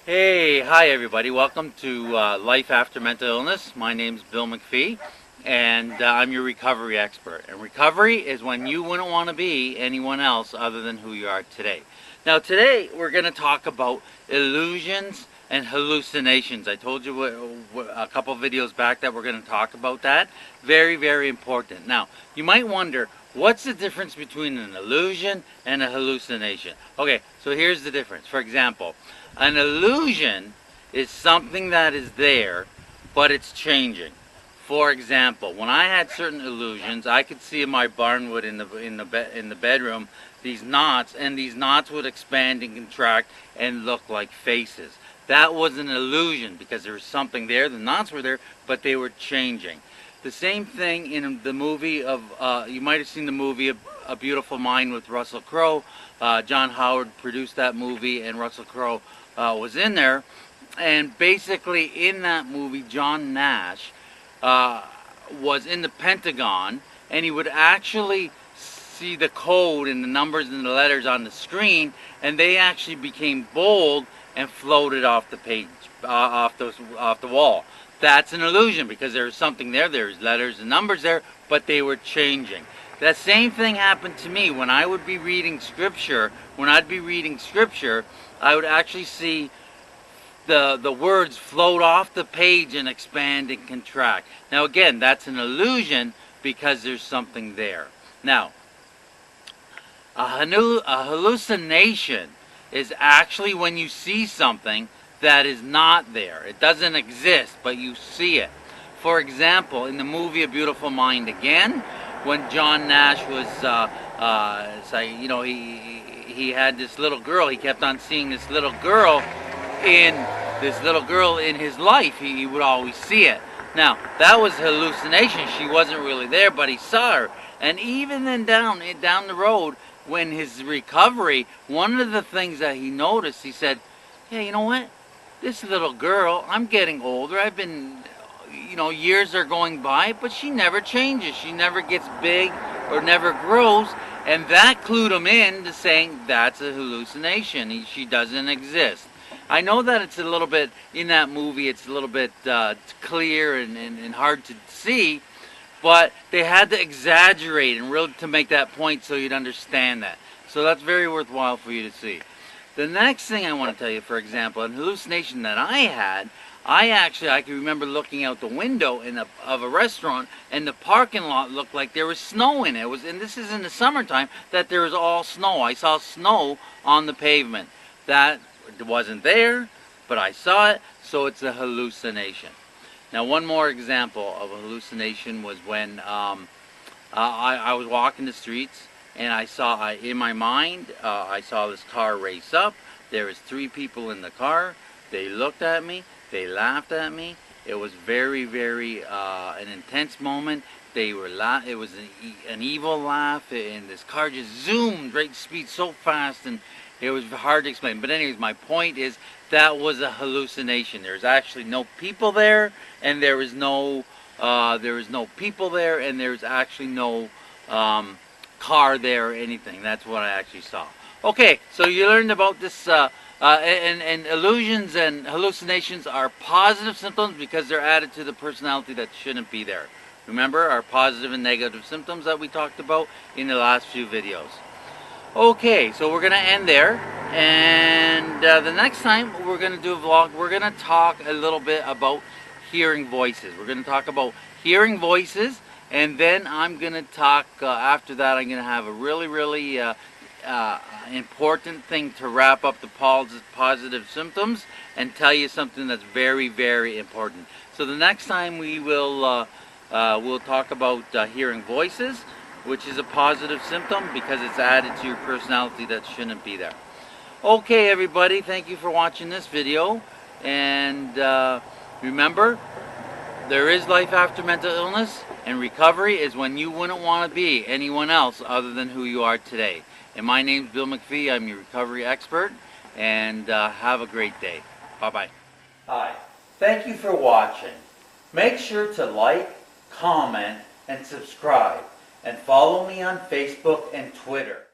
Hey, hi everybody. Welcome to Life After Mental Illness. My name's Bill MacPhee, and I'm your recovery expert. And recovery is when you wouldn't want to be anyone else other than who you are today. Now today we're going to talk about illusions and hallucinations. I told you a couple videos back that we're going to talk about that. Very, very important. Now, you might wonder, what's the difference between an illusion and a hallucination? Okay, so here's the difference. For example, an illusion is something that is there, but it's changing. For example, when I had certain illusions, I could see in my barnwood in the bedroom these knots, and these knots would expand and contract and look like faces. That was an illusion because there was something there. The knots were there, but they were changing. The same thing in the movie of, you might have seen the movie A Beautiful Mind with Russell Crowe. John Howard produced that movie, and Russell Crowe was in there. And basically in that movie, John Nash was in the Pentagon, and he would actually see the code and the numbers and the letters on the screen, and they actually became bold and floated off the page, off the wall. That's an illusion because there's something there. There's letters and numbers there, but they were changing. That same thing happened to me when I would be reading scripture. When I'd be reading scripture, I would actually see the words float off the page and expand and contract. Now again, that's an illusion because there's something there. Now, a hallucination is actually when you see something that is not there. It doesn't exist, but you see it. For example, in the movie A Beautiful Mind Again, when John Nash was, he had this little girl. He kept on seeing this little girl in his life. He would always see it. Now, that was hallucination. She wasn't really there, but he saw her. And even then down the road, when his recovery, one of the things that he noticed, he said, yeah, you know what? This little girl, I'm getting older. I've been, years are going by, but she never changes. She never gets big or never grows. And that clued him in to saying that's a hallucination. She doesn't exist. I know that it's a little bit, in that movie, it's a little bit clear and hard to see, but they had to exaggerate and really to make that point so you'd understand that. So that's very worthwhile for you to see. The next thing I want to tell you, for example, a hallucination that I had, I can remember looking out the window of a restaurant, and the parking lot looked like there was snow in it. And this is in the summertime, that there was all snow. I saw snow on the pavement. That wasn't there, but I saw it, so it's a hallucination. Now, one more example of a hallucination was when I was walking the streets, and I saw, in my mind, I saw this car race up. There was 3 people in the car. They looked at me. They laughed at me. It was very, very an intense moment. It was an evil laugh, and this car just zoomed right speed so fast, and it was hard to explain. But anyways, my point is that was a hallucination. There's actually no people there, and there was no people there, and there's actually no car there or anything. That's what I actually saw. Okay, so you learned about this, and illusions and hallucinations are positive symptoms because they're added to the personality that shouldn't be there. Remember our positive and negative symptoms that we talked about in the last few videos. Okay, so we're going to end there, and the next time we're going to do a vlog, we're going to talk a little bit about hearing voices. We're going to talk about hearing voices, and then I'm going to talk, after that, I'm going to have a really, really important thing to wrap up the positive symptoms and tell you something that's very, very important. So the next time we'll talk about hearing voices, which is a positive symptom because it's added to your personality that shouldn't be there. Okay, everybody, thank you for watching this video, and remember, there is life after mental illness, and recovery is when you wouldn't want to be anyone else other than who you are today. And my name's Bill MacPhee. I'm your recovery expert, and have a great day. Bye-bye. Hi, thank you for watching. Make sure to like, comment, and subscribe, and follow me on Facebook and Twitter.